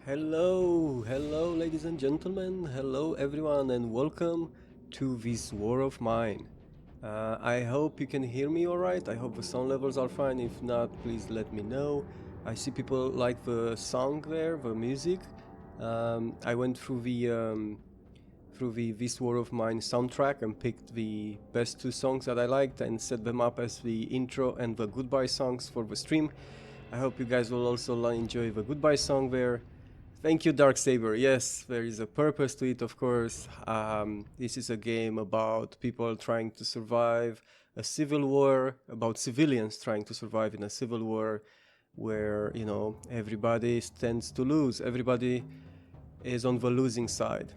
Hello, ladies and gentlemen. Hello, everyone, and welcome to this war of mine. I hope you can hear me alright. I hope the sound levels are fine. If not, please let me know. I see people like the song there, the music. I went through the This War of Mine soundtrack and picked the best two songs that I liked and set them up as the intro and the goodbye songs for the stream. I hope you guys will also enjoy the goodbye song there. Thank you, Darksaber. Yes, there is a purpose to it, of course. This is a game about people trying to survive a civil war, about civilians trying to survive in a civil war where, everybody stands to lose. Everybody is on the losing side.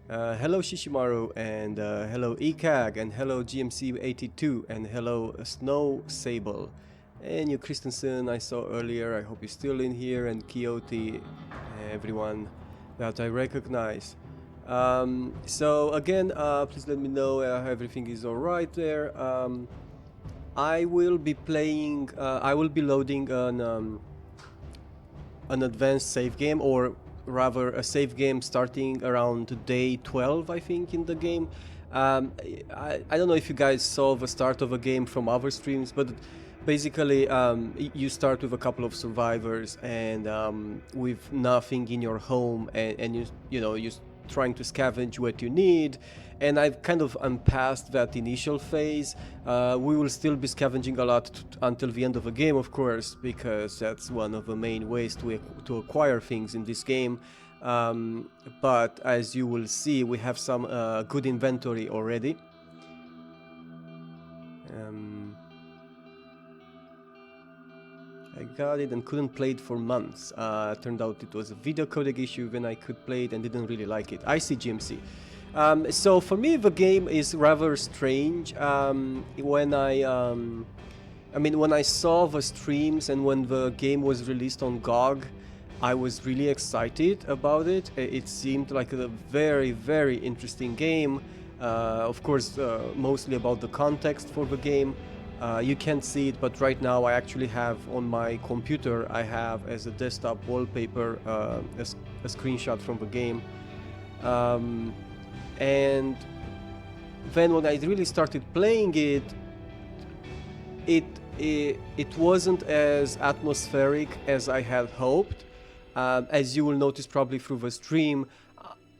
Hello, Shishimaru, and hello, ECAG, and hello, GMC82, and hello, Snow Sable. And you, Christensen, I saw earlier. I hope you're still in here, and Quixote, everyone that I recognize. So again, please let me know everything is alright there. I will be playing. I will be loading an advanced save game, or rather a save game starting around day 12, I think, in the game. I don't know if you guys saw the start of a game from other streams, but basically you start with a couple of survivors and with nothing in your home, and you're trying to scavenge what you need. And I've kind of past that initial phase. We will still be scavenging a lot until the end of the game, of course, because that's one of the main ways to acquire things in this game. But as you will see, we have some good inventory already. I got it and couldn't play it for months. Turned out it was a video codec issue when I could play it and didn't really like it. I see, GMC. So for me, the game is rather strange. When I saw the streams and when the game was released on GOG, I was really excited about it. It seemed like a very, very interesting game. Of course, mostly about the context for the game. You can't see it, but right now I actually have on my computer, I have as a desktop wallpaper a screenshot from the game. And then when I really started playing it, it wasn't as atmospheric as I had hoped. As you will notice probably through the stream,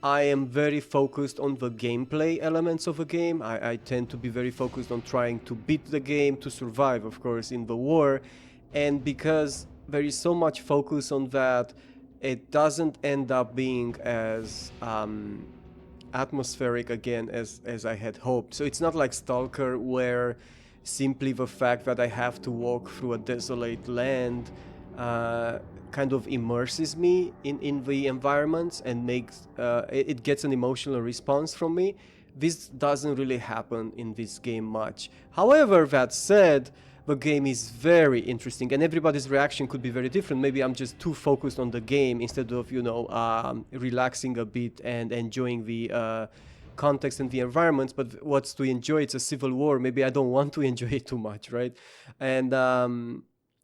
I am very focused on the gameplay elements of the game. I tend to be very focused on trying to beat the game, to survive, of course, in the war. And because there is so much focus on that, it doesn't end up being as atmospheric again as I had hoped. So it's not like Stalker, where simply the fact that I have to walk through a desolate land kind of immerses me in the environments and makes it gets an emotional response from me. This doesn't really happen in this game much. However, that said, the game is very interesting and everybody's reaction could be very different. Maybe I'm just too focused on the game instead of relaxing a bit and enjoying the context and the environments. But what's to enjoy? It's a civil war. Maybe I don't want to enjoy it too much, right?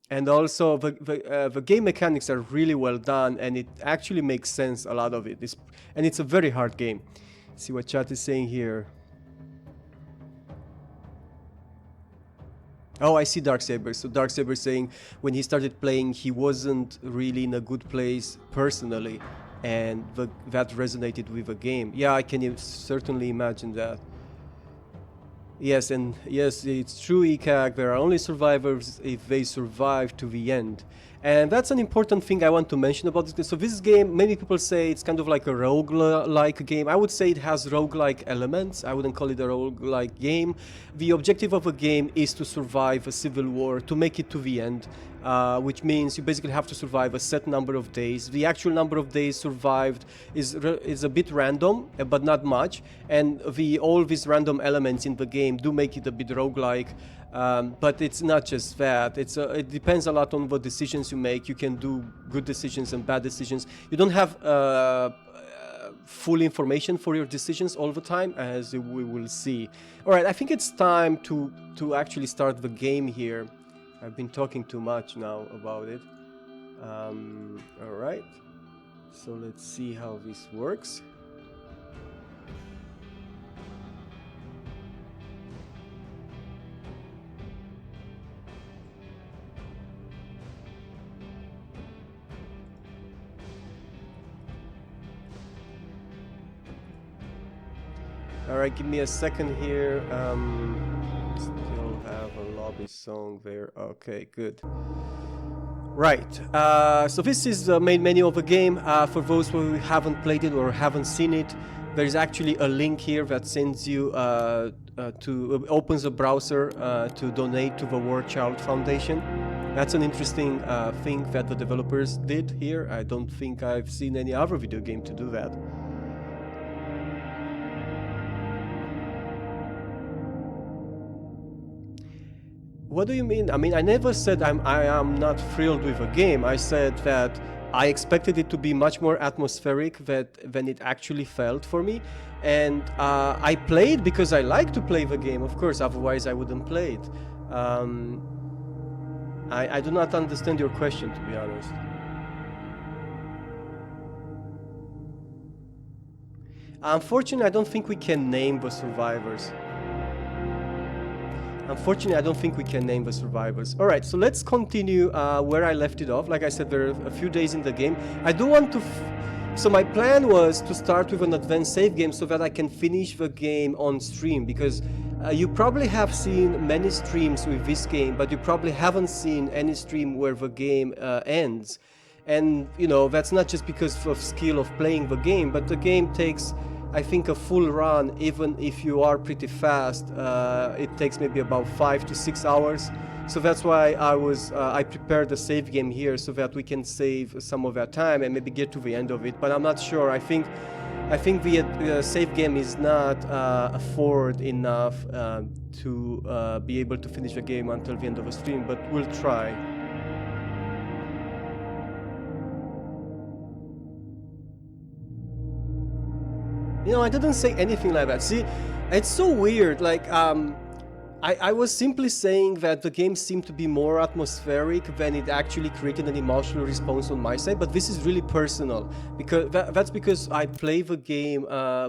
And also the game mechanics are really well done, and it actually makes sense, a lot of it. And it's a very hard game. See what chat is saying here. Oh, I see Darksaber. So Darksaber saying when he started playing, he wasn't really in a good place personally, and that resonated with the game. Yeah, I can certainly imagine that. Yes, and yes, it's true, ECAG. There are only survivors if they survive to the end. And that's an important thing I want to mention about this. So this game, many people say it's kind of like a roguelike game. I would say it has roguelike elements. I wouldn't call it a roguelike game. The objective of a game is to survive a civil war, to make it to the end, which means you basically have to survive a set number of days. The actual number of days survived is a bit random, but not much. And all these random elements in the game do make it a bit roguelike. But it's not just that. It depends a lot on what decisions you make. You can do good decisions and bad decisions. You don't have full information for your decisions all the time, as we will see. All right, I think it's time to actually start the game here. I've been talking too much now about it. All right. So let's see how this works. All right, give me a second here. Still have a lobby song there. Okay, good. Right, so this is the main menu of the game. For those who haven't played it or haven't seen it, there is actually a link here that sends you opens a browser to donate to the War Child Foundation. That's an interesting thing that the developers did here. I don't think I've seen any other video game to do that. What do you mean? I mean, I never said I am not thrilled with a game. I said that I expected it to be much more atmospheric than it actually felt for me. And I played because I like to play the game, of course, otherwise I wouldn't play it. I do not understand your question, to be honest. Unfortunately, I don't think we can name the survivors. Unfortunately, I don't think we can name the survivors. All right, so let's continue where I left it off. Like I said, there are a few days in the game. I do want to... So my plan was to start with an advanced save game so that I can finish the game on stream, because you probably have seen many streams with this game, but you probably haven't seen any stream where the game ends. And, you know, that's not just because of skill of playing the game, but the game takes... I think a full run, even if you are pretty fast, it takes maybe about 5 to 6 hours. So that's why I prepared the save game here so that we can save some of our time and maybe get to the end of it. But I'm not sure. I think the save game is not afford enough to be able to finish the game until the end of the stream. But we'll try. You know, I didn't say anything like that. See, it's so weird. Like, I was simply saying that the game seemed to be more atmospheric than it actually created an emotional response on my side. But this is really personal, because that's because I play the game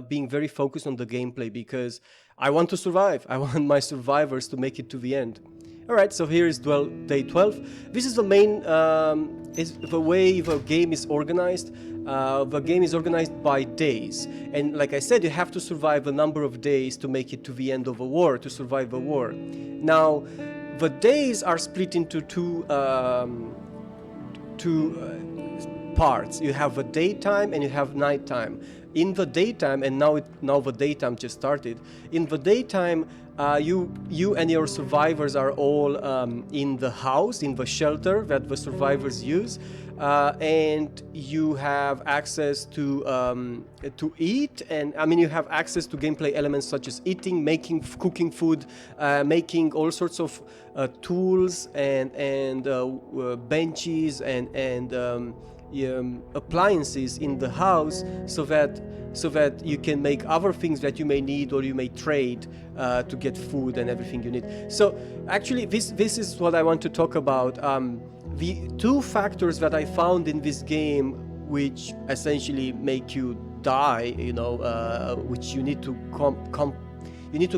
being very focused on the gameplay, because I want to survive. I want my survivors to make it to the end. All right, so here is day 12. This is the main, is the way the game is organized. The game is organized by days, and like I said, you have to survive a number of days to make it to the end of a war, to survive a war. Now, the days are split into two parts. You have the daytime and you have nighttime. In the daytime, and now the daytime just started. In the daytime, you and your survivors are all in the house, in the shelter that the survivors use, and you have access to eat, and I mean you have access to gameplay elements such as eating, cooking food, making all sorts of tools and benches and appliances in the house, so that you can make other things that you may need or you may trade to get food and everything you need. So actually this is what I want to talk about. The two factors that I found in this game which essentially make you die, you know, which you need to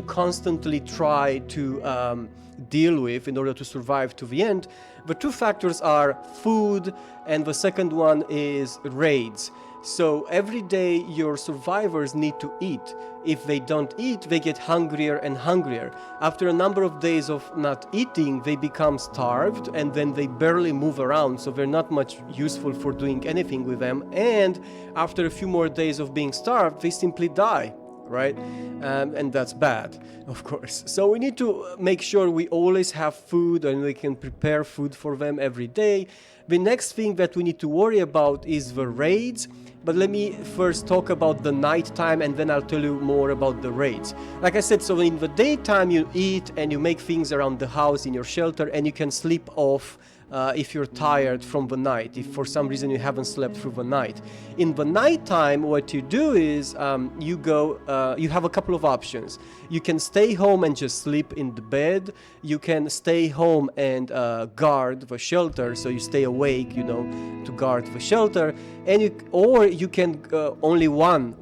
constantly try to deal with in order to survive to the end. The two factors are food, and the second one is raids. So every day your survivors need to eat. If they don't eat, they get hungrier and hungrier. After a number of days of not eating, they become starved, and then they barely move around, so they're not much useful for doing anything with them. And after a few more days of being starved, they simply die. Right? And that's bad, of course. So we need to make sure we always have food and we can prepare food for them every day. The next thing that we need to worry about is the raids. But let me first talk about the nighttime, and then I'll tell you more about the raids. Like I said, so in the daytime you eat and you make things around the house in your shelter, and you can sleep off if you're tired from the night, if for some reason you haven't slept through the night. In the nighttime, what you do is you have a couple of options. You can stay home and just sleep in the bed. You can stay home and guard the shelter, so you stay awake, to guard the shelter. And you can only one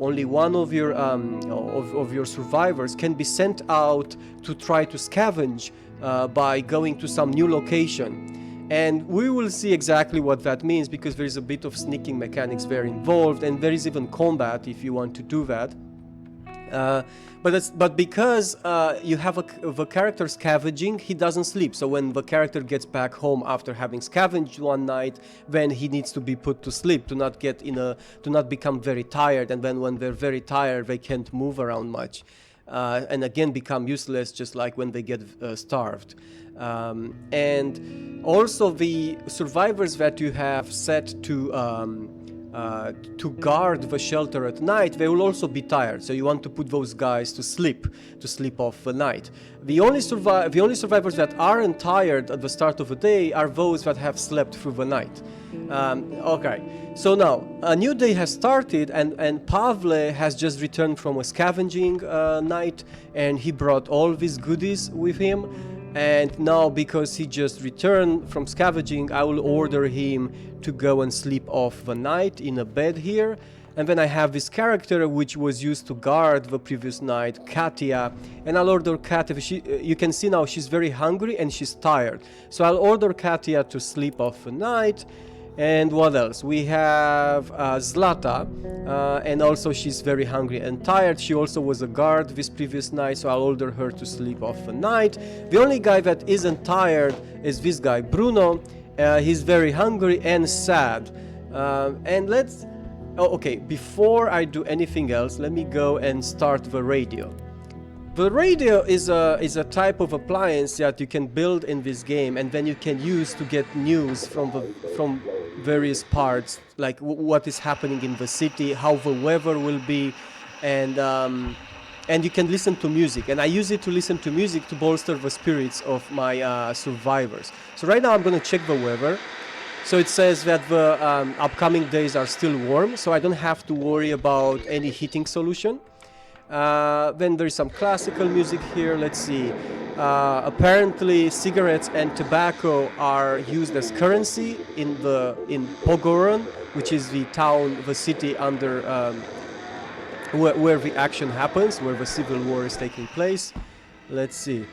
of your survivors can be sent out to try to scavenge by going to some new location. And we will see exactly what that means, because there is a bit of sneaking mechanics there involved, and there is even combat if you want to do that. But because you have the character scavenging, he doesn't sleep. So when the character gets back home after having scavenged one night, then he needs to be put to sleep to not become very tired. And then when they're very tired, they can't move around much, and again become useless, just like when they get starved. And also the survivors that you have set to guard the shelter at night, they will also be tired. So you want to put those guys to sleep off the night. The only survivors that aren't tired at the start of the day are those that have slept through the night. Okay, so now a new day has started, and Pavle has just returned from a scavenging night, and he brought all these goodies with him. And now, because he just returned from scavenging, I will order him to go and sleep off the night in a bed here. And then I have this character which was used to guard the previous night, Katya, and I'll order Katya. You can see now she's very hungry and she's tired. So I'll order Katya to sleep off the night. And what else? We have Zlata, and also she's very hungry and tired. She also was a guard this previous night, so I'll order her to sleep off the night. The only guy that isn't tired is this guy, Bruno. He's very hungry and sad. Okay, before I do anything else, let me go and start the radio. The radio is a type of appliance that you can build in this game, and then you can use to get news from various parts, like what is happening in the city, how the weather will be, and you can listen to music. And I use it to listen to music to bolster the spirits of my survivors. So right now I'm going to check the weather. So it says that the upcoming days are still warm, so I don't have to worry about any heating solution. Then there's some classical music here. Let's see. Apparently, cigarettes and tobacco are used as currency in Pogoron, which is the city under where the action happens, where the civil war is taking place. Let's see.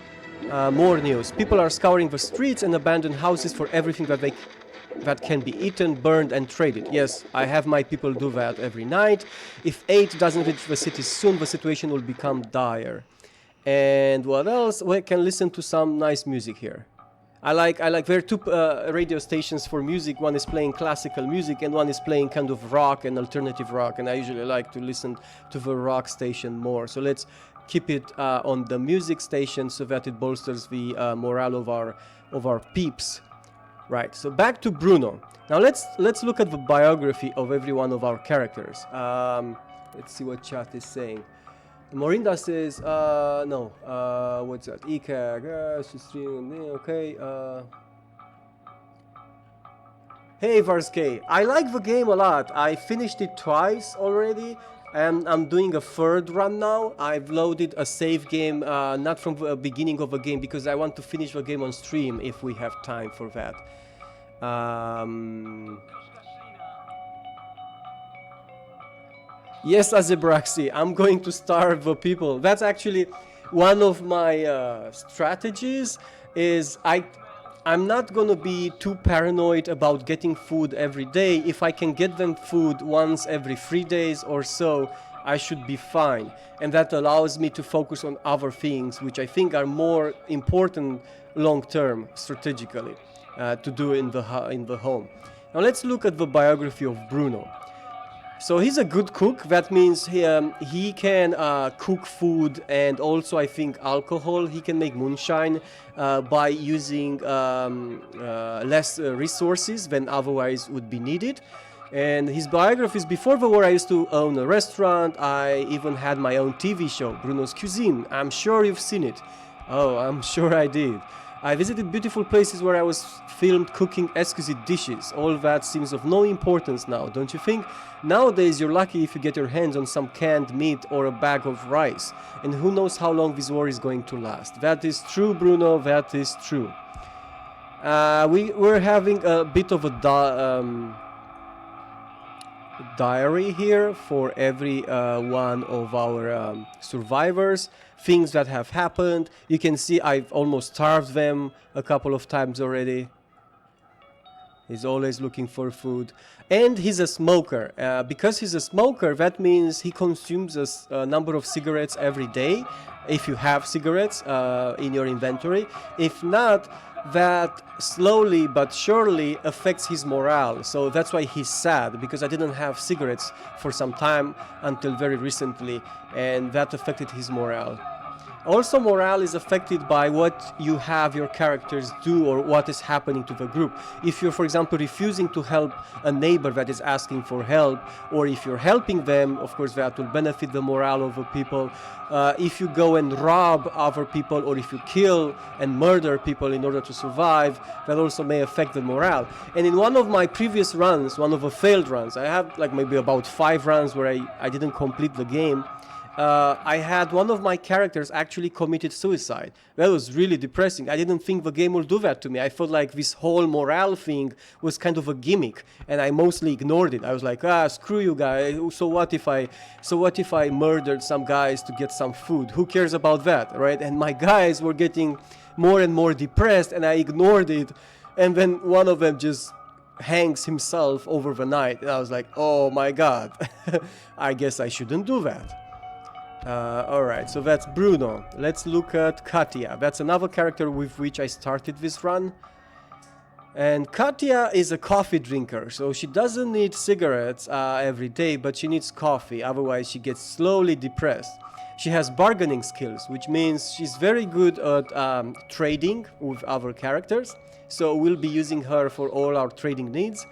More news. People are scouring the streets and abandoned houses for everything that can be eaten, burned, and traded. Yes, I have my people do that every night. If aid doesn't reach the city soon, the situation will become dire. And what else? We can listen to some nice music here. I like there are two radio stations for music. One is playing classical music and one is playing kind of rock and alternative rock, and I usually like to listen to the rock station more. So let's keep it on the music station so that it bolsters the morale of our peeps. Right, so back to Bruno. Now let's look at the biography of every one of our characters. Let's see what chat is saying. Morinda says, what's that? Okay. Hey Varskey, I like the game a lot. I finished it twice already, and I'm doing a third run now. I've loaded a save game, not from the beginning of the game, because I want to finish the game on stream if we have time for that. Yes, Azebraxi, I'm going to starve the people. That's actually one of my strategies. Is I'm not going to be too paranoid about getting food every day. If I can get them food once every 3 days or so, I should be fine. And that allows me to focus on other things, which I think are more important long-term, strategically, to do in the home. Now let's look at the biography of Bruno. So he's a good cook. That means he can cook food and also, I think, alcohol. He can make moonshine by using less resources than otherwise would be needed. And his biography is, before the war I used to own a restaurant. I even had my own TV show, Bruno's Cuisine. I'm sure you've seen it. Oh, I'm sure I did. I visited beautiful places where I was filmed cooking exquisite dishes. All that seems of no importance now, don't you think? Nowadays you're lucky if you get your hands on some canned meat or a bag of rice. And who knows how long this war is going to last. That is true, Bruno, that is true. We're having a bit of a diary here for every one of our survivors. Things that have happened. You can see I've almost starved them a couple of times already. He's always looking for food. And he's a smoker. Because he's a smoker, that means he consumes a number of cigarettes every day, if you have cigarettes in your inventory. If not, that slowly but surely affects his morale. So that's why he's sad, because I didn't have cigarettes for some time until very recently, and that affected his morale. Also, morale is affected by what you have your characters do or what is happening to the group. If you're, for example, refusing to help a neighbor that is asking for help, or if you're helping them, of course that will benefit the morale of the people. If you go and rob other people, or if you kill and murder people in order to survive, that also may affect the morale. And in one of my previous runs, one of the failed runs, I have like maybe about 5 runs where I didn't complete the game. I had one of my characters actually committed suicide. That was really depressing. I didn't think the game would do that to me. I felt like this whole morale thing was kind of a gimmick, and I mostly ignored it. I was like, screw you guys. So what if I murdered some guys to get some food? Who cares about that, right? And my guys were getting more and more depressed, and I ignored it. And then one of them just hangs himself over the night. And I was like, oh my God, I guess I shouldn't do that. Alright, so that's Bruno. Let's look at Katya. That's another character with which I started this run. And Katya is a coffee drinker, so she doesn't need cigarettes every day, but she needs coffee, otherwise she gets slowly depressed. She has bargaining skills, which means she's very good at trading with other characters, so we'll be using her for all our trading needs.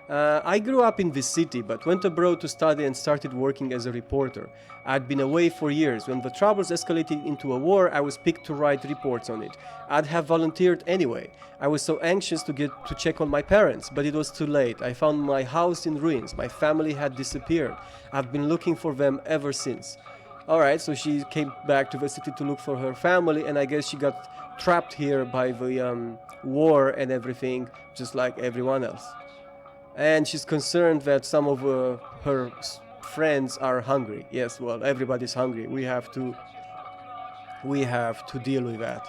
I grew up in this city, but went abroad to study and started working as a reporter. I'd been away for years. When the troubles escalated into a war, I was picked to write reports on it. I'd have volunteered anyway. I was so anxious to get to check on my parents, but it was too late. I found my house in ruins. My family had disappeared. I've been looking for them ever since. Alright, so she came back to the city to look for her family, and I guess she got trapped here by the war and everything, just like everyone else. And she's concerned that some of her friends are hungry. Yes, well, everybody's hungry. We have to deal with that.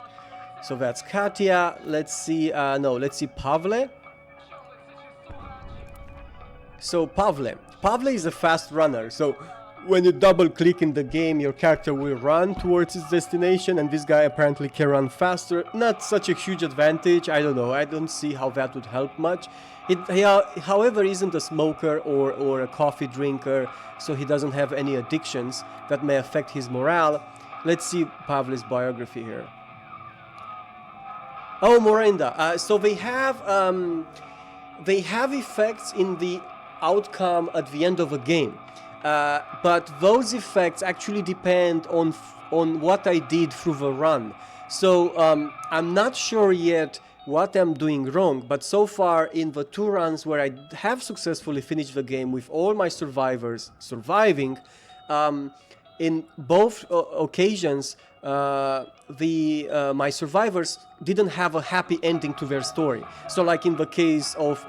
So that's Katya. Let's see. Let's see Pavle. So Pavle is a fast runner. So when you double click in the game, your character will run towards its destination, and this guy apparently can run faster. Not such a huge advantage. I don't know. I don't see how that would help much. He, however, isn't a smoker or a coffee drinker, so he doesn't have any addictions that may affect his morale. Let's see Pavle's biography here. Oh, Morinda. So they have effects in the outcome at the end of a game, but those effects actually depend on what I did through the run. So I'm not sure yet what I'm doing wrong, but so far in the 2 runs where I have successfully finished the game with all my survivors surviving, in both occasions my survivors didn't have a happy ending to their story. So like in the case of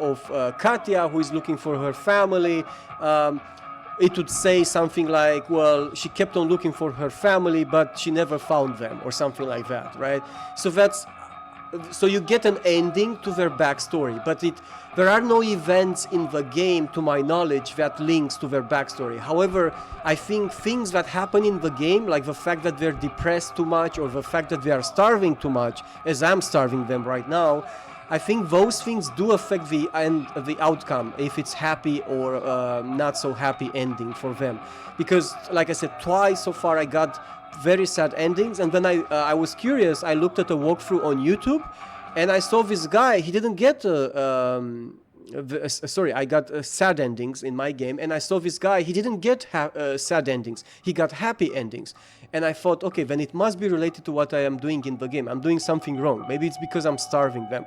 Katya, who is looking for her family, it would say something like, well, she kept on looking for her family, but she never found them, or something like that, right? So you get an ending to their backstory, but there are no events in the game, to my knowledge, that links to their backstory. However, I think things that happen in the game, like the fact that they're depressed too much, or the fact that they are starving too much, as I'm starving them right now, I think those things do affect the outcome, if it's happy or not so happy ending for them. Because, like I said, twice so far I got very sad endings, and then I was curious. I looked at a walkthrough on YouTube, and I saw this guy. He didn't get I got sad endings in my game, and I saw this guy. He didn't get sad endings. He got happy endings, and I thought, okay, then it must be related to what I am doing in the game. I'm doing something wrong. Maybe it's because I'm starving them.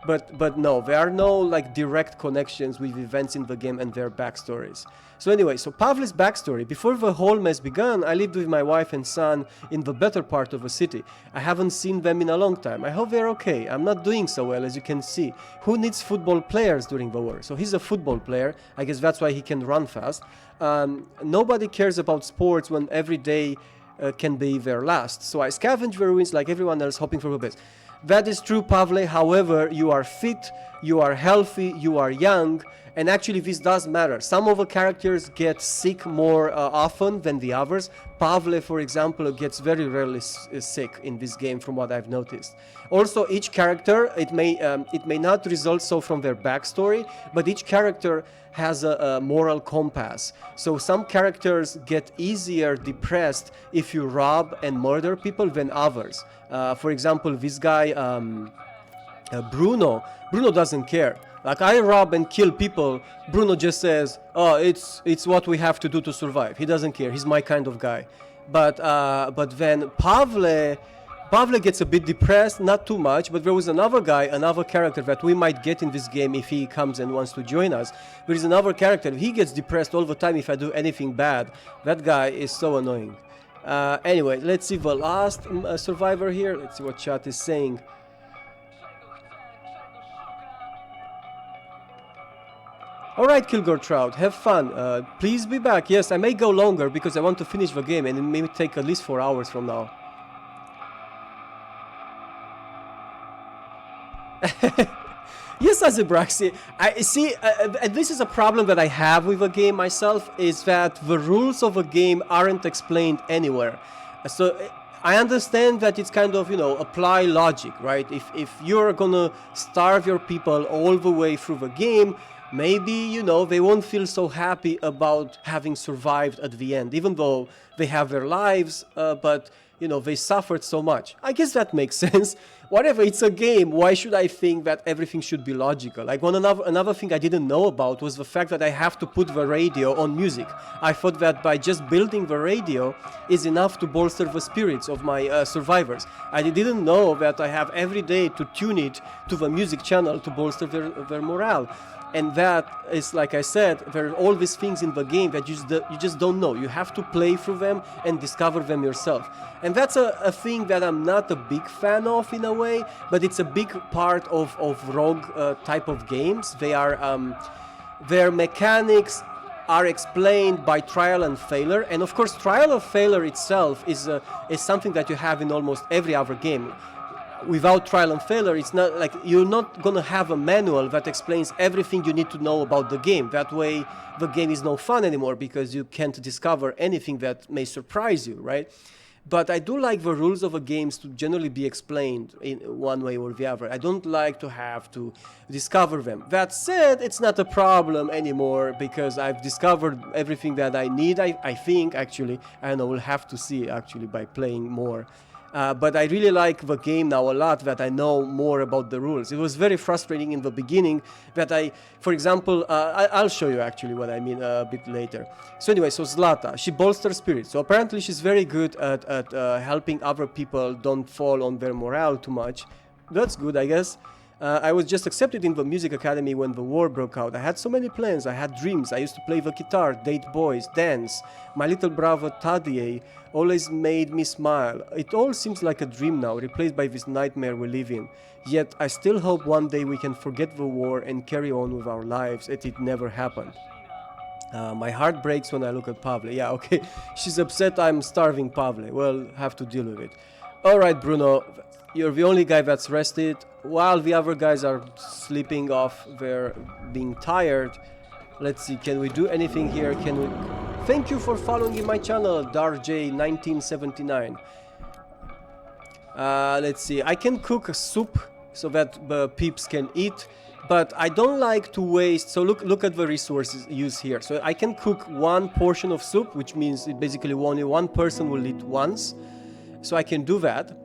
But no, there are no like direct connections with events in the game and their backstories. So anyway, so Pavle's backstory: before the whole mess began, I lived with my wife and son in the better part of the city. I haven't seen them in a long time. I hope they're okay. I'm not doing so well, as you can see. Who needs football players during the war? So he's a football player. I guess that's why he can run fast. Nobody cares about sports when every day can be their last. So I scavenge the ruins like everyone else, hoping for the best. That is true, Pavle. However, you are fit, you are healthy, you are young, and actually this does matter. Some of the characters get sick more often than the others. Pavle, for example, gets very rarely sick in this game, from what I've noticed. Also, each character, it may not result so from their backstory, but each character has a moral compass. So some characters get easier depressed if you rob and murder people than others. For example, this guy, Bruno doesn't care. Like, I rob and kill people, Bruno just says, oh, it's what we have to do to survive. He doesn't care. He's my kind of guy. But then Pavle gets a bit depressed, not too much, but there was another guy, another character that we might get in this game if he comes and wants to join us. There is another character, he gets depressed all the time if I do anything bad. That guy is so annoying. Anyway, let's see the last survivor here. Let's see what chat is saying. Alright, Kilgore Trout, have fun. Please be back. Yes, I may go longer because I want to finish the game, and it may take at least 4 hours from now. Yes, Azebraxi. I see, and this is a problem that I have with a game myself, is that the rules of a game aren't explained anywhere. So I understand that it's kind of, apply logic, right? If you're gonna starve your people all the way through the game, maybe, they won't feel so happy about having survived at the end, even though they have their lives, but they suffered so much. I guess that makes sense. Whatever, it's a game. Why should I think that everything should be logical? Like, another thing I didn't know about was the fact that I have to put the radio on music. I thought that by just building the radio is enough to bolster the spirits of my survivors. I didn't know that I have every day to tune it to the music channel to bolster their morale. And that is, like I said, there are all these things in the game that you just don't know. You have to play through them and discover them yourself. And that's a thing that I'm not a big fan of in a way, but it's a big part of rogue type of games. Their mechanics are explained by trial and failure. And of course, trial and failure itself is something that you have in almost every other game. Without trial and failure, it's not like you're not gonna have a manual that explains everything you need to know about the game. That way the game is no fun anymore because you can't discover anything that may surprise you, right? But I do like the rules of a game to generally be explained in one way or the other. I don't like to have to discover them. That said, it's not a problem anymore because I've discovered everything that I need, I think, actually. I don't know, we'll have to see actually by playing more. But I really like the game now a lot that I know more about the rules. It was very frustrating in the beginning that for example, I'll show you actually what I mean a bit later. So anyway, so Zlata, she bolsters spirit. So apparently she's very good at helping other people don't fall on their morale too much. That's good, I guess. I was just accepted in the music academy when the war broke out. I had so many plans, I had dreams. I used to play the guitar, date boys, dance. My little brother Tadie always made me smile. It all seems like a dream now, replaced by this nightmare we live in. Yet I still hope one day we can forget the war and carry on with our lives as it never happened. My heart breaks when I look at Pavle. Yeah, okay. She's upset I'm starving Pavle. Well, have to deal with it. Alright, Bruno. You're the only guy that's rested, while the other guys are sleeping off, they're being tired. Let's see, can we do anything here? Can we... Thank you for following in my channel, DarJ1979. Let's see, I can cook a soup so that the peeps can eat, but I don't like to waste, so look at the resources used here. So I can cook one portion of soup, which means it basically only one person will eat once. So I can do that.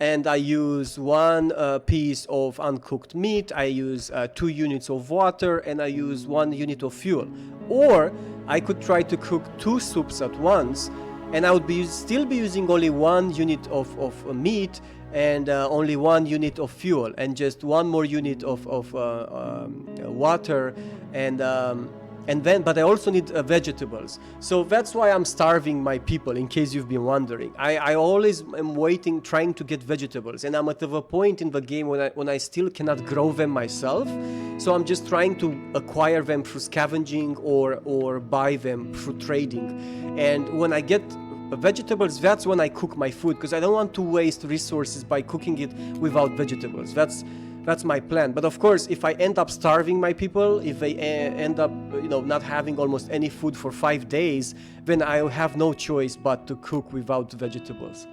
and I use 1 piece of uncooked meat, I use 2 units of water, and I use 1 unit of fuel. Or I could try to cook 2 soups at once, and I would still be using only 1 unit of meat and only 1 unit of fuel, and just 1 more unit of water, and then, but I also need vegetables. So that's why I'm starving my people, in case you've been wondering. I always am waiting, trying to get vegetables, and I'm at a point in the game when I still cannot grow them myself. So I'm just trying to acquire them through scavenging or buy them through trading. And when I get vegetables, that's when I cook my food, because I don't want to waste resources by cooking it without vegetables. That's my plan. But of course, if I end up starving my people, if they end up, not having almost any food for 5 days, then I have no choice but to cook without vegetables.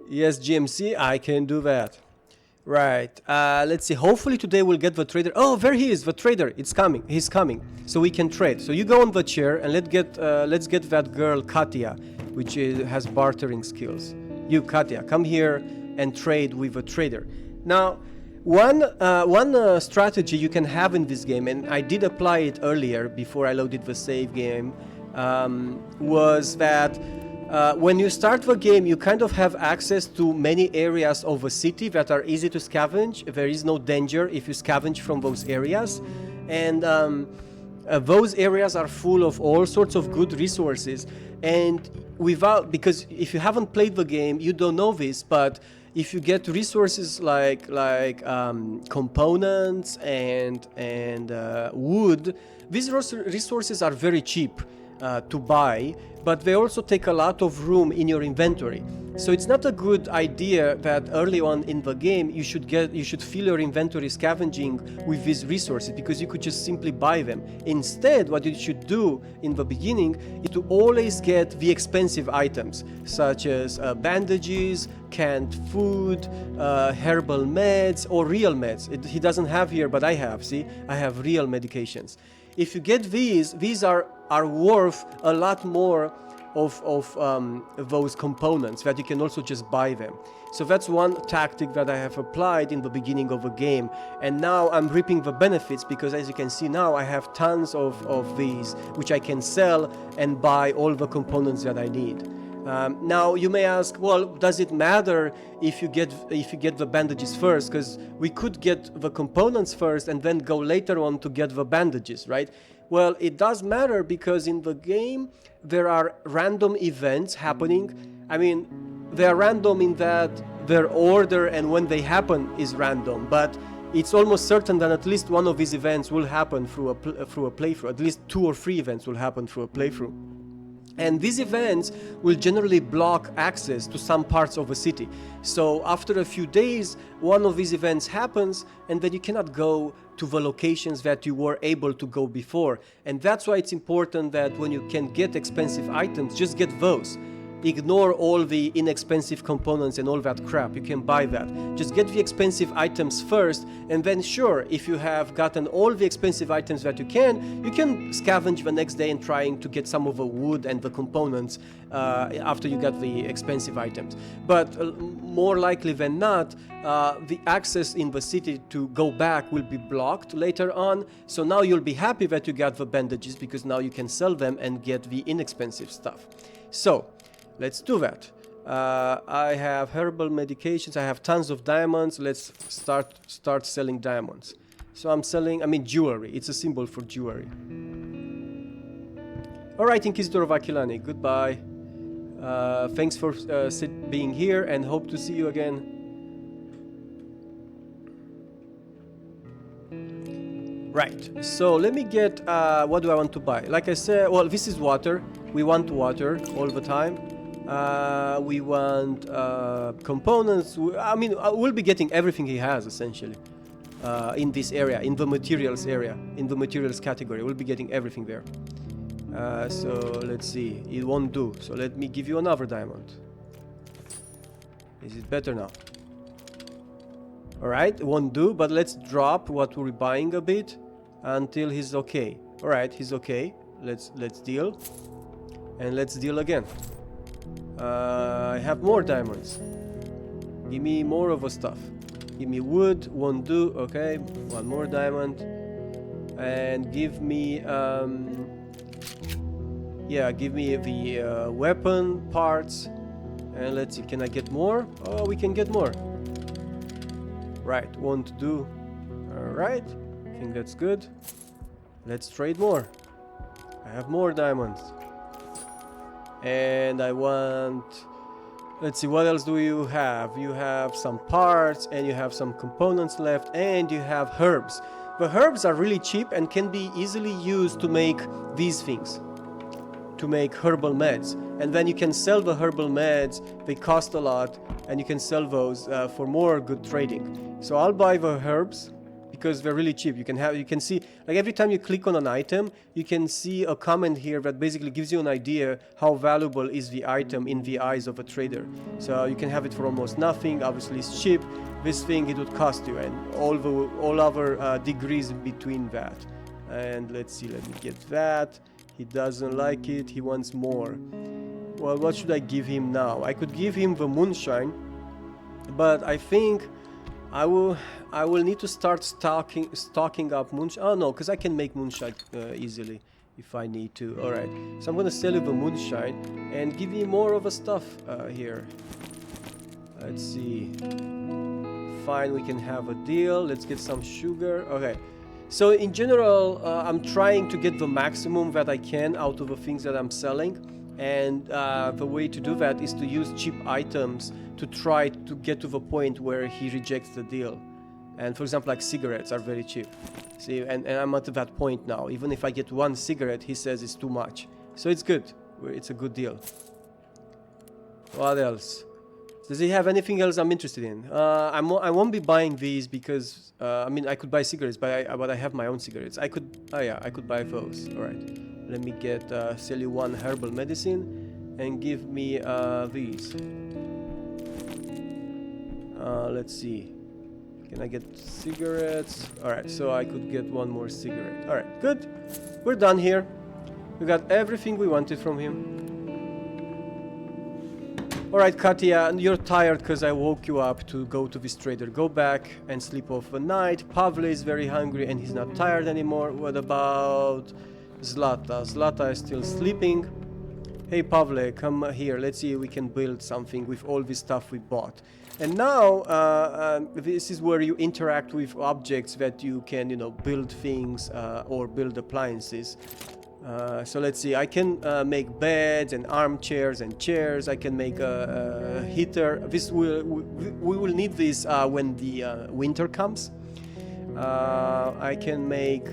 Yes, GMC, I can do that. Right, let's see, hopefully today we'll get the trader. Oh, there he is, the trader, he's coming, so we can trade. So you go on the chair and let's get that girl Katya, which has bartering skills. You, Katya, come here and trade with a trader. Now, one strategy you can have in this game, and I did apply it earlier before I loaded the save game, was that when you start the game, you kind of have access to many areas of a city that are easy to scavenge. There is no danger if you scavenge from those areas. And those areas are full of all sorts of good resources. And because if you haven't played the game, you don't know this, but if you get resources like components and wood, these resources are very cheap to buy, but they also take a lot of room in your inventory. So it's not a good idea that early on in the game you should fill your inventory scavenging with these resources, because you could just simply buy them. Instead, what you should do in the beginning is to always get the expensive items, such as bandages, canned food, herbal meds, or real meds. He doesn't have here, but I have. See, I have real medications. If you get these are worth a lot more of those components, that you can also just buy them. So that's one tactic that I have applied in the beginning of a game, and now I'm reaping the benefits, because as you can see now I have tons of these which I can sell and buy all the components that I need. Now you may ask, well, does it matter if you get the bandages first? Because we could get the components first and then go later on to get the bandages, right? Well, it does matter, because in the game there are random events happening. I mean, they are random in that their order and when they happen is random, but it's almost certain that at least one of these events will happen through a playthrough. At least 2 or 3 events will happen through a playthrough. And these events will generally block access to some parts of a city. So after a few days, one of these events happens, and then you cannot go to the locations that you were able to go before. And that's why it's important that when you can get expensive items, just get those. Ignore all the inexpensive components and all that crap. You can buy that. Just get the expensive items first, and then sure, if you have gotten all the expensive items that you can scavenge the next day and trying to get some of the wood and the components after you got the expensive items. But more likely than not, the access in the city to go back will be blocked later on. So now you'll be happy that you got the bandages, because now you can sell them and get the inexpensive stuff. So let's do that. I have herbal medications. I have tons of diamonds. Let's start selling diamonds. So I'm selling, jewelry. It's a symbol for jewelry. All right, Inquisitor of Aquilani, goodbye. Thanks for being here, and hope to see you again. Right, so let me get, what do I want to buy? Like I said, well, this is water. We want water all the time. We want components. We'll be getting everything he has, essentially, in this area, in the materials area, in the materials category. We'll be getting everything there. So let's see, it won't do. So let me give you another diamond. Is it better now? All right, it won't do, but let's drop what we're buying a bit. until he's okay. All right, he's okay. Let's deal, and let's deal again. I have more diamonds. Give me more of a stuff. Give me wood, won't do. Okay, one more diamond, and give me yeah, give me the weapon parts. And let's see, can I get more? Oh, we can get more. Right, won't do. Alright, I think that's good. Let's trade more. I have more diamonds. And I want... Let's see, what else do you have? You have some parts, and you have some components left, and you have herbs. The herbs are really cheap and can be easily used to make these things. To make herbal meds, and then you can sell the herbal meds. They cost a lot, and you can sell those for more good trading. So I'll buy the herbs because they're really cheap. You can see, like, every time you click on an item, you can see a comment here that basically gives you an idea how valuable is the item in the eyes of a trader. So you can have it for almost nothing. Obviously it's cheap. This thing, it would cost you, and all other degrees in between that. And let's see, let me get that. He doesn't like it, he wants more. Well, what should I give him now? I could give him the moonshine, but I think I will need to start stocking up moonshine. Oh no, because I can make moonshine easily if I need to. Alright, so I'm gonna sell you the moonshine and give you more of a stuff here. Let's see. Fine, we can have a deal. Let's get some sugar. Okay. So in general, I'm trying to get the maximum that I can out of the things that I'm selling, and the way to do that is to use cheap items to try to get to the point where he rejects the deal. And for example, like cigarettes are very cheap. See, and I'm at that point now. Even if I get one cigarette, he says it's too much. So it's good. It's a good deal. What else? Does he have anything else I'm interested in? I won't be buying these because I mean, I could buy cigarettes, but I have my own cigarettes. I could buy those. All right, let me get sell you one herbal medicine and give me these. Let's see, can I get cigarettes? All right, so I could get one more cigarette. All right, good. We're done here. We got everything we wanted from him. Alright, Katya, you're tired because I woke you up to go to this trader. Go back and sleep off the night. Pavle is very hungry and he's not tired anymore. What about Zlata? Zlata is still sleeping. Hey Pavle, come here. Let's see if we can build something with all this stuff we bought. And now, this is where you interact with objects that you can, you know, build things or build appliances. So let's see, I can make beds and armchairs and chairs. I can make a heater. We will need this when the winter comes. I can make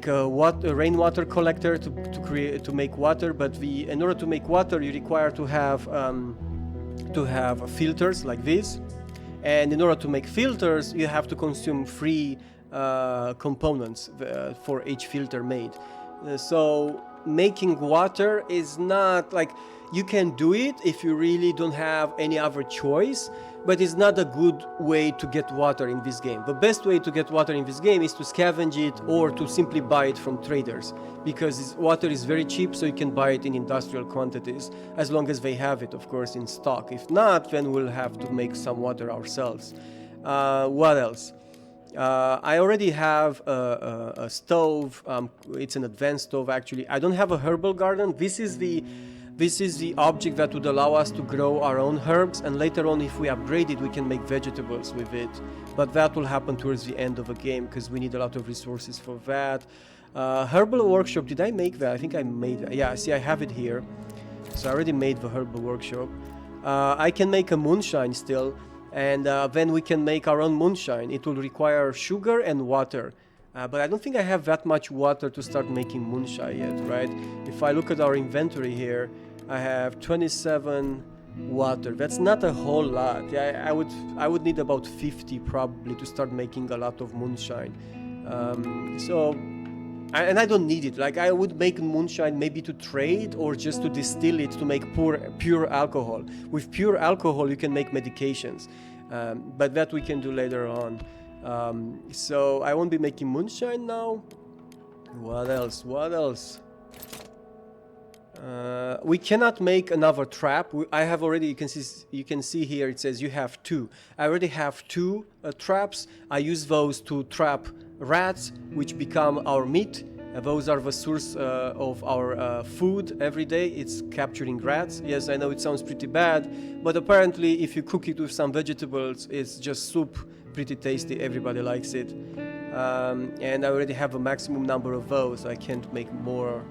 a rainwater collector to make water. But in order to make water, you require to have filters like this. And in order to make filters, you have to consume 3 components for each filter made. So making water is not like, you can do it if you really don't have any other choice, but it's not a good way to get water in this game. The best way to get water in this game is to scavenge it or to simply buy it from traders, because water is very cheap, so you can buy it in industrial quantities, as long as they have it, of course, in stock. If not, then we'll have to make some water ourselves. What else? I already have a stove. It's an advanced stove, actually. I don't have a herbal garden. This is the object that would allow us to grow our own herbs, and later on, if we upgrade it, we can make vegetables with it. But that will happen towards the end of the game, because we need a lot of resources for that. Herbal workshop, did I make that? I think I made that. Yeah, see, I have it here. So I already made the herbal workshop. I can make a moonshine still. And then we can make our own moonshine. It will require sugar and water. But I don't think I have that much water to start making moonshine yet, right? If I look at our inventory here, I have 27 water. That's not a whole lot. Yeah, I would need about 50 probably to start making a lot of moonshine. And I don't need it. Like, I would make moonshine maybe to trade or just to distill it to make pure alcohol. With pure alcohol, you can make medications, but that we can do later on. So I won't be making moonshine now. What else? What else? We cannot make another trap. I have already. You can see here. It says you have 2. I already have 2 traps. I use those to trap rats, which become our meat. Those are the source of our food every day. It's capturing rats. Yes, I know it sounds pretty bad, but apparently, if you cook it with some vegetables, it's just soup. Pretty tasty. Everybody likes it. And I already have a maximum number of those. So I can't make more.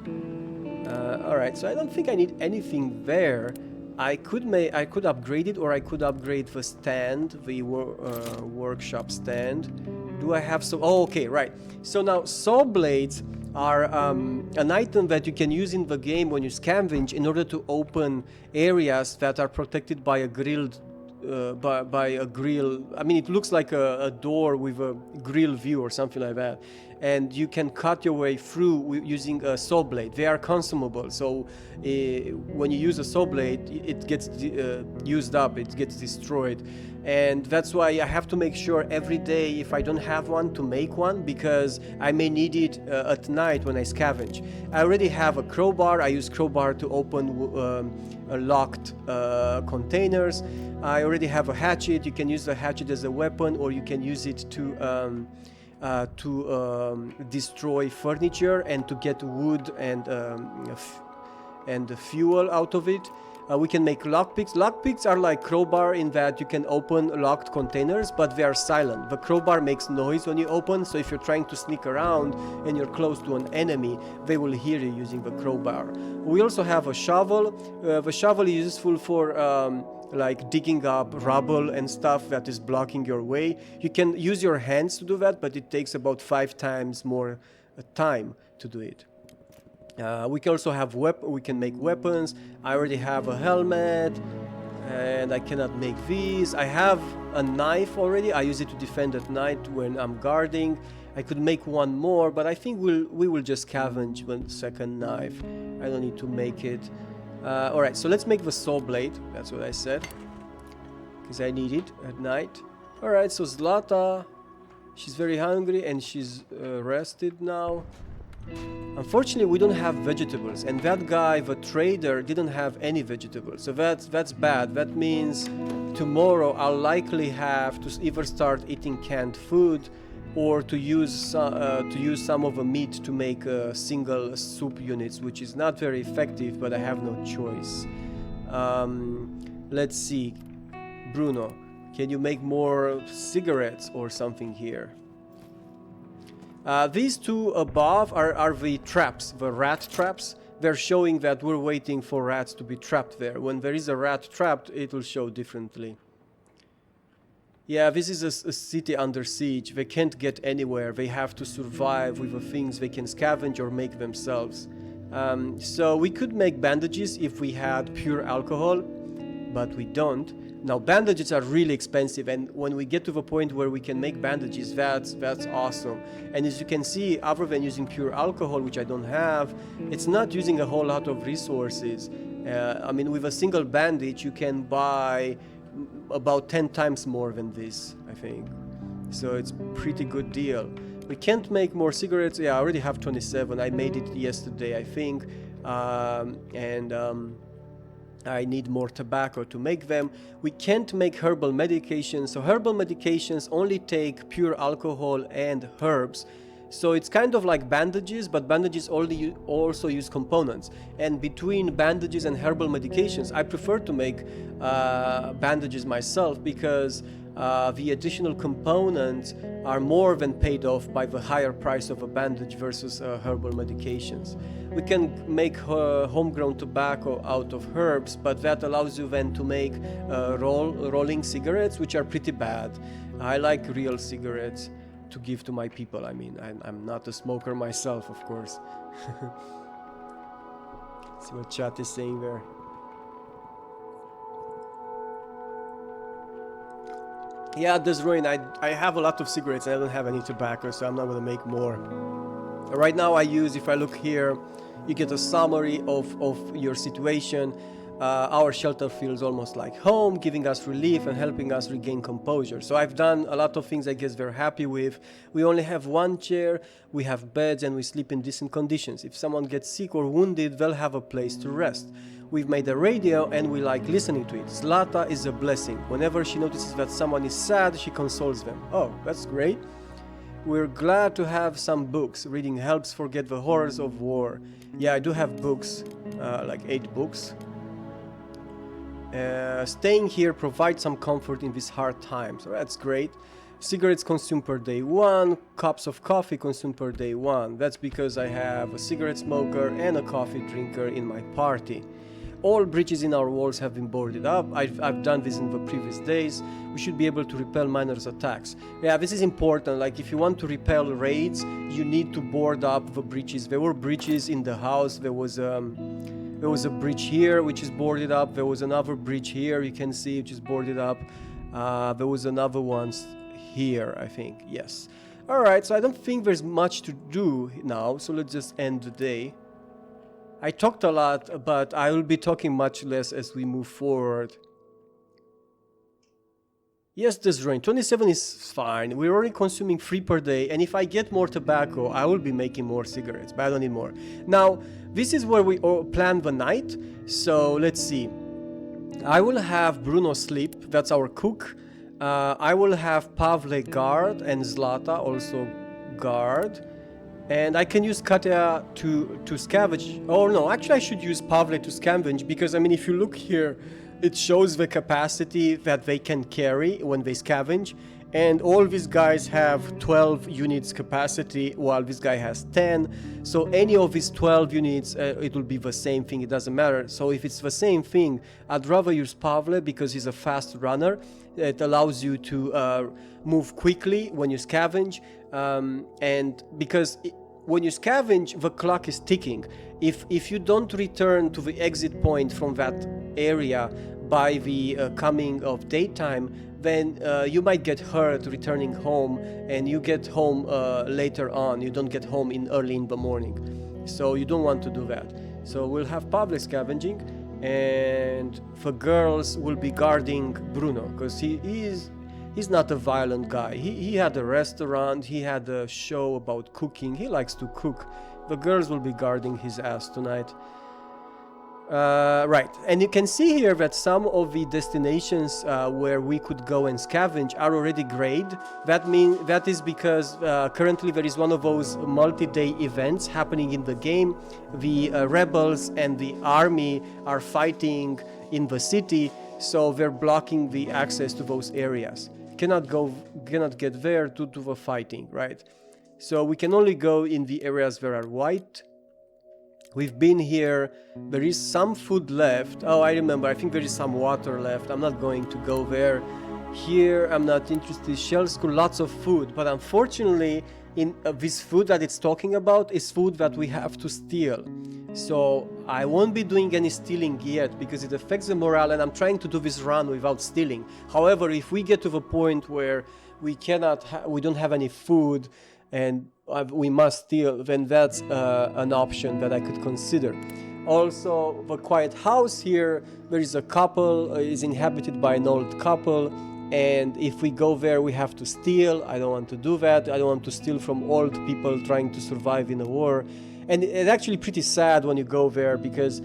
Alright, so I don't think I need anything there. I could upgrade it, or I could upgrade the stand, the workshop stand. Do I have some? Oh, okay, right. So now saw blades are an item that you can use in the game when you scavenge in order to open areas that are protected by a grilled by a grill. I mean, it looks like a door with a grill view or something like that. And you can cut your way through using a saw blade. They are consumable, so when you use a saw blade, it gets used up, it gets destroyed. And that's why I have to make sure every day, if I don't have one, to make one, because I may need it at night when I scavenge. I already have a crowbar. I use crowbar to open locked containers. I already have a hatchet. You can use the hatchet as a weapon, or you can use it to destroy furniture and to get wood and fuel out of it. We can make lockpicks. Lockpicks are like crowbar in that you can open locked containers, but they are silent. The crowbar makes noise when you open, so if you're trying to sneak around and you're close to an enemy, they will hear you using the crowbar. We also have a shovel. The shovel is useful for like digging up rubble and stuff that is blocking your way. You can use your hands to do that, but it takes about 5 times more time to do it. We can also have we can make weapons. I already have a helmet, and I cannot make these. I have a knife already. I use it to defend at night when I'm guarding. I could make one more, but I think we will just scavenge one second knife. I don't need to make it. Alright, so let's make the saw blade. That's what I said, because I need it at night. Alright, so Zlata, she's very hungry and she's rested now. Unfortunately, we don't have vegetables, and that guy, the trader, didn't have any vegetables, so that's bad. That means tomorrow I'll likely have to either start eating canned food or to use some of the meat to make single soup units, which is not very effective, but I have no choice. Let's see, Bruno, can you make more cigarettes or something here? These two above are the traps, the rat traps. They're showing that we're waiting for rats to be trapped there. When there is a rat trapped, it will show differently. Yeah, this is a city under siege. They can't get anywhere. They have to survive with the things they can scavenge or make themselves. So we could make bandages if we had pure alcohol, but we don't. Now, bandages are really expensive, and when we get to the point where we can make bandages, that's awesome. And as you can see, other than using pure alcohol, which I don't have, it's not using a whole lot of resources. I mean, with a single bandage, you can buy about 10 times more than this, I think. So it's a pretty good deal. We can't make more cigarettes. Yeah, I already have 27. I made it yesterday, I think. I need more tobacco to make them. We can't make herbal medications. So herbal medications only take pure alcohol and herbs. So it's kind of like bandages, but bandages also use components. And between bandages and herbal medications, I prefer to make bandages myself, because the additional components are more than paid off by the higher price of a bandage versus herbal medications. We can make homegrown tobacco out of herbs, but that allows you then to make rolling cigarettes, which are pretty bad. I like real cigarettes to give to my people. I mean, I'm not a smoker myself, of course. See what chat is saying there. Yeah, this ruin. I have a lot of cigarettes and I don't have any tobacco, so I'm not going to make more. Right now I use, if I look here, you get a summary of your situation. our shelter feels almost like home, giving us relief and helping us regain composure. So I've done a lot of things I guess we're happy with. We only have one chair, we have beds, and we sleep in decent conditions. If someone gets sick or wounded, they'll have a place to rest. We've made a radio and we like listening to it. Zlata is a blessing. Whenever she notices that someone is sad, she consoles them. Oh, that's great. We're glad to have some books. Reading helps forget the horrors of war. Yeah, I do have books, like 8 books. Staying here provides some comfort in these hard times. So that's great. Cigarettes consumed per day 1, cups of coffee consumed per day 1. That's because I have a cigarette smoker and a coffee drinker in my party. All breaches in our walls have been boarded up. I've done this in the previous days. We should be able to repel miners' attacks. Yeah, this is important. Like, if you want to repel raids, you need to board up the breaches. There were breaches in the house. There was a bridge here, which is boarded up. There was another bridge here, you can see, which is boarded up. There was another one here, I think. Yes. Alright, so I don't think there's much to do now, so let's just end the day. I talked a lot, but I will be talking much less as we move forward. Yes, this range. 27 is fine. We're already consuming 3 per day, and if I get more tobacco, I will be making more cigarettes, but I don't need more. Now, this is where we plan the night, so let's see. I will have Bruno sleep, that's our cook. I will have Pavle guard, and Zlata also guard. And I can use Katya to scavenge. Oh no, actually I should use Pavle to scavenge, because I mean, if you look here, it shows the capacity that they can carry when they scavenge. And all these guys have 12 units capacity, while this guy has 10. So any of these 12 units, it will be the same thing, it doesn't matter. So if it's the same thing, I'd rather use Pavle because he's a fast runner. It allows you to move quickly when you scavenge. And because when you scavenge, the clock is ticking. If you don't return to the exit point from that area by the coming of daytime, then you might get hurt returning home, and you get home later on. You don't get home early in the morning, so you don't want to do that. So we'll have public scavenging, and the girls will be guarding Bruno, because he's not a violent guy. He had a restaurant, he had a show about cooking, he likes to cook. The girls will be guarding his ass tonight. Right, and you can see here that some of the destinations where we could go and scavenge are already grayed. That is because currently there is one of those multi-day events happening in the game. The rebels and the army are fighting in the city, so they're blocking the access to those areas. Cannot get there due to the fighting, right? So we can only go in the areas that are white. We've been here, there is some food left. Oh, I remember, I think there is some water left. I'm not going to go there. Here, I'm not interested. Shell School, lots of food. But unfortunately, in this food that it's talking about is food that we have to steal. So I won't be doing any stealing yet because it affects the morale, and I'm trying to do this run without stealing. However, if we get to the point where we don't have any food and we must steal, then that's an option that I could consider. Also, the quiet house here, there is a couple, is inhabited by an old couple, and if we go there we have to steal. I don't want to do that. I don't want to steal from old people trying to survive in a war. And it's actually pretty sad when you go there, because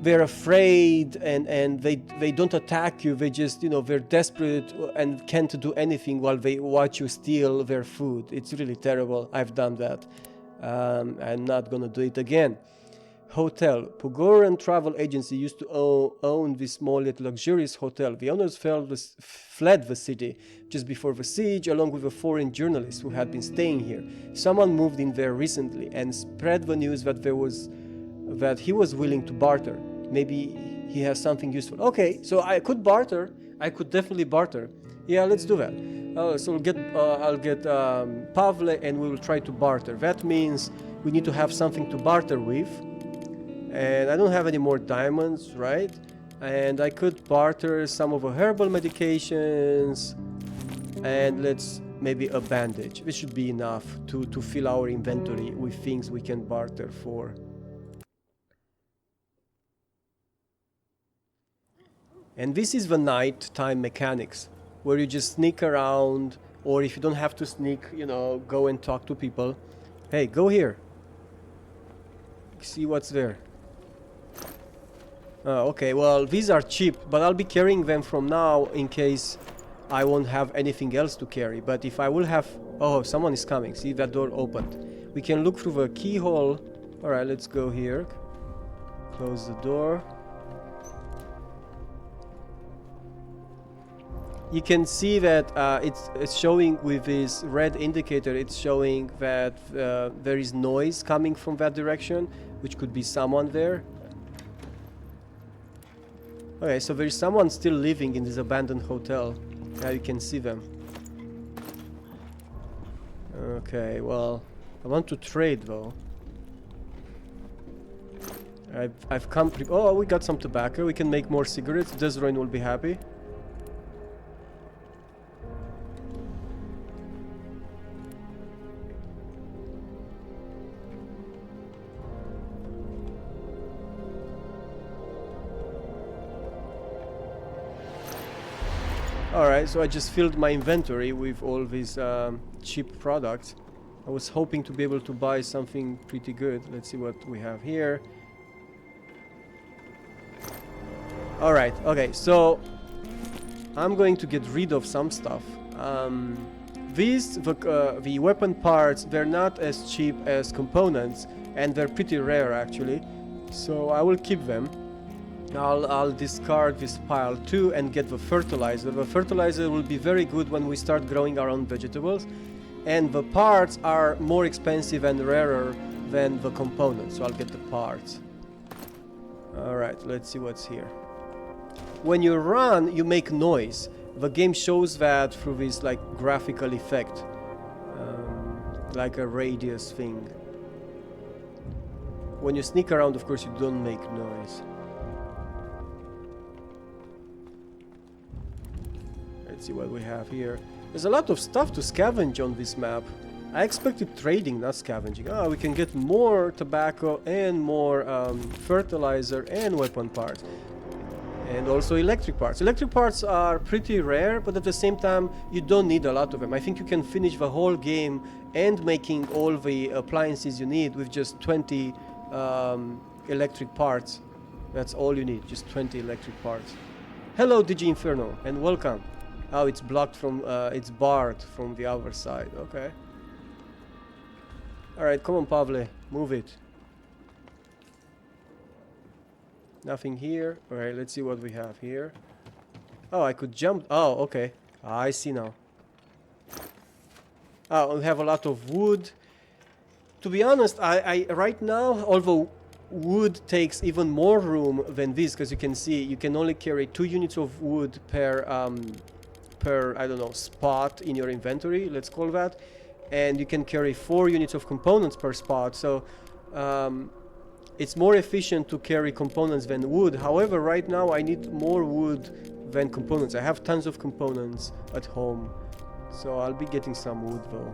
they're afraid, and they don't attack you. They just, they're desperate and can't do anything while they watch you steal their food. It's really terrible. I've done that. I'm not gonna do it again. Hotel. Pugoran Travel Agency used to own this small yet luxurious hotel. The owners fled the city just before the siege, along with a foreign journalist who had been staying here. Someone moved in there recently and spread the news that he was willing to barter. Maybe he has something useful. Okay, so I could barter. I could definitely barter. Yeah, let's do that. So I'll get Pavle, and we will try to barter. That means we need to have something to barter with. And I don't have any more diamonds, right? And I could barter some of the herbal medications. And let's maybe a bandage. This should be enough to fill our inventory with things we can barter for. And this is the nighttime mechanics, where you just sneak around, or if you don't have to sneak, you know, go and talk to people. Hey, go here. See what's there. Okay, well, these are cheap, but I'll be carrying them from now in case I won't have anything else to carry. But if I will have... Oh, someone is coming. See, that door opened. We can look through the keyhole. Alright, let's go here. Close the door. You can see that it's showing with this red indicator, it's showing that there is noise coming from that direction, which could be someone there. Okay, so there is someone still living in this abandoned hotel. Now you can see them. Okay, well, I want to trade though. I've come oh, we got some tobacco. We can make more cigarettes. Desroin will be happy. Alright, so I just filled my inventory with all these cheap products. I was hoping to be able to buy something pretty good. Let's see what we have here. Alright, okay, so I'm going to get rid of some stuff. The weapon parts, they're not as cheap as components, and they're pretty rare actually. So I will keep them. I'll discard this pile too and get the fertilizer. The fertilizer will be very good when we start growing our own vegetables. And the parts are more expensive and rarer than the components, so I'll get the parts. Alright, let's see what's here. When you run, you make noise. The game shows that through this like graphical effect. Like a radius thing. When you sneak around, of course, you don't make noise. Let's see what we have here. There's a lot of stuff to scavenge on this map. I expected trading, not scavenging. Ah, we can get more tobacco and more fertilizer and weapon parts. And also electric parts. Electric parts are pretty rare, but at the same time, you don't need a lot of them. I think you can finish the whole game and making all the appliances you need with just 20 electric parts. That's all you need, just 20 electric parts. Hello, Digi Inferno, and welcome. Oh, it's blocked from, it's barred from the other side. Okay. Alright, come on, Pavle. Move it. Nothing here. Alright, let's see what we have here. Oh, I could jump. Oh, okay. I see now. Oh, we have a lot of wood. To be honest, I right now, although wood takes even more room than this, because you can see, you can only carry 2 units of wood per I don't know, spot in your inventory, let's call that, and you can carry 4 units of components per spot, so it's more efficient to carry components than wood. However, right now I need more wood than components. I have tons of components at home, so I'll be getting some wood though.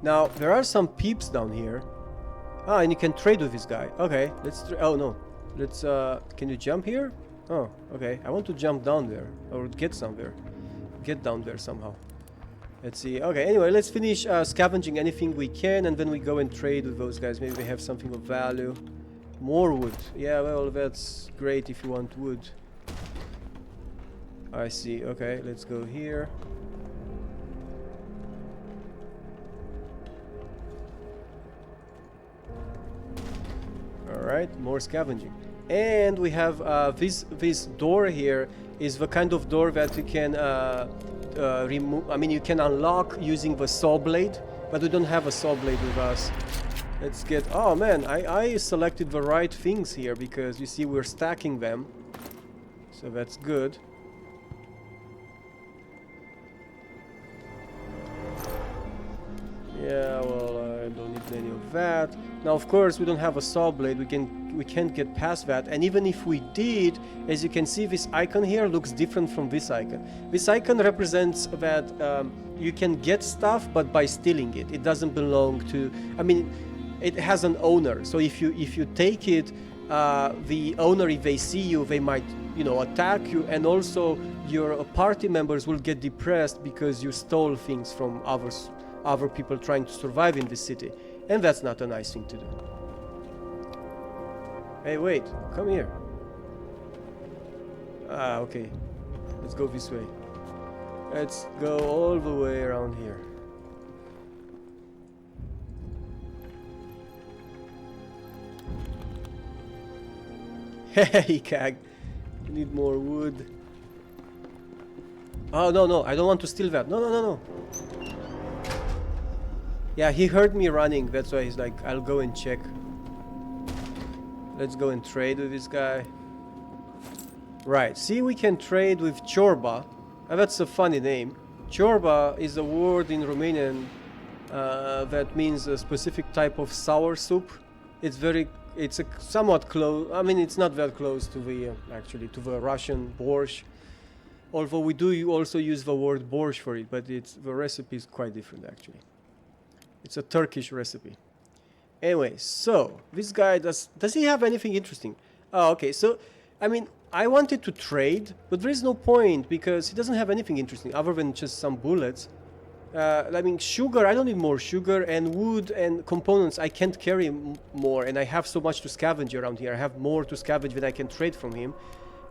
Now, there are some peeps down here. Ah, and you can trade with this guy. Okay, let's oh no, let's can you jump here? Oh, okay. I want to jump down there, or get somewhere. Get down there somehow. Let's see. Okay, anyway, let's finish scavenging anything we can, and then we go and trade with those guys. Maybe we have something of value. More wood. Yeah, well, that's great if you want wood. I see. Okay, let's go here. Alright, more scavenging. And we have this door here is the kind of door that you can remove. I mean, you can unlock using the saw blade, but we don't have a saw blade with us. Let's get. Oh man, I selected the right things here because you see we're stacking them, so that's good. Yeah, well, I don't need any of that. Now, of course, we don't have a saw blade. We can't get past that. And even if we did, as you can see, this icon here looks different from this icon. This icon represents that you can get stuff, but by stealing it. It doesn't belong to. I mean, it has an owner. So if you take it, the owner, if they see you, they might, you know, attack you, and also your party members will get depressed because you stole things from other people trying to survive in this city, and that's not a nice thing to do. Hey, wait, come here. Ah, okay. Let's go this way. Let's go all the way around here. Hey, Kag. You need more wood. Oh, no, no. I don't want to steal that. No, no, no, no. Yeah, he heard me running. That's why he's like, I'll go and check. Let's go and trade with this guy. Right. See, we can trade with Ciorba. That's a funny name. Ciorba is a word in Romanian that means a specific type of sour soup. It's a somewhat close. I mean, it's not that close to the actually to the Russian borscht. Although we do also use the word borscht for it, but the recipe is quite different actually. It's a Turkish recipe. Anyway, so this guy does he have anything interesting? Oh, okay. So, I mean, I wanted to trade, but there is no point because he doesn't have anything interesting other than just some bullets. I mean, sugar, I don't need more sugar, and wood and components, I can't carry more, and I have so much to scavenge around here. I have more to scavenge than I can trade from him.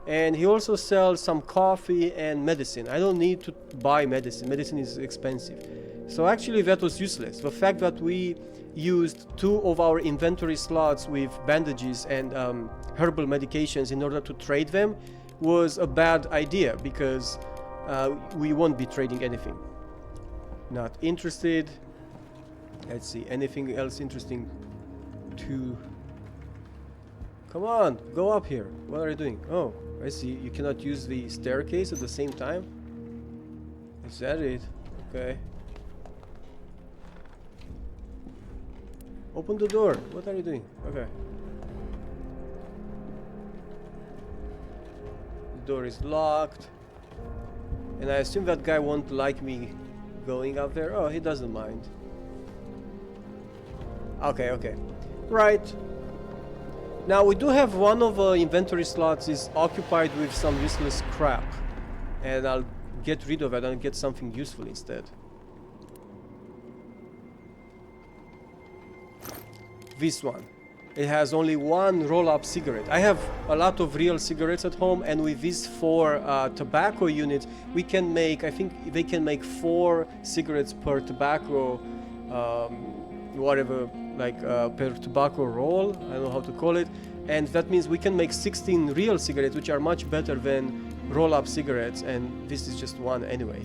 And he also sells some coffee and medicine. I don't need to buy medicine. Medicine is expensive. So actually that was useless. The fact that we used 2 of our inventory slots with bandages and herbal medications in order to trade them was a bad idea because we won't be trading anything. Not interested. Let's see, anything else interesting to... Come on, go up here. What are you doing? Oh, I see. You cannot use the staircase at the same time? Is that it? Okay. Open the door. What are you doing? Okay. The door is locked. And I assume that guy won't like me going up there. Oh, he doesn't mind. Okay, okay. Right. Now we do have one of the inventory slots is occupied with some useless crap. And I'll get rid of it and get something useful instead. This one. It has only 1 roll-up cigarette. I have a lot of real cigarettes at home, and with these 4 tobacco units, we can make, I think they can make 4 cigarettes per tobacco, whatever, like per tobacco roll, I don't know how to call it, and that means we can make 16 real cigarettes, which are much better than roll-up cigarettes, and this is just 1 anyway.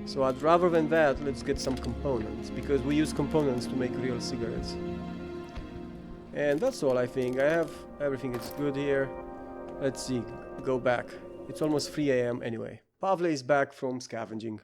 So I'd rather than that, let's get some components, because we use components to make real cigarettes. And that's all I think. I have everything, it's good here. Let's see, go back. It's almost 3 AM anyway. Pavle is back from scavenging.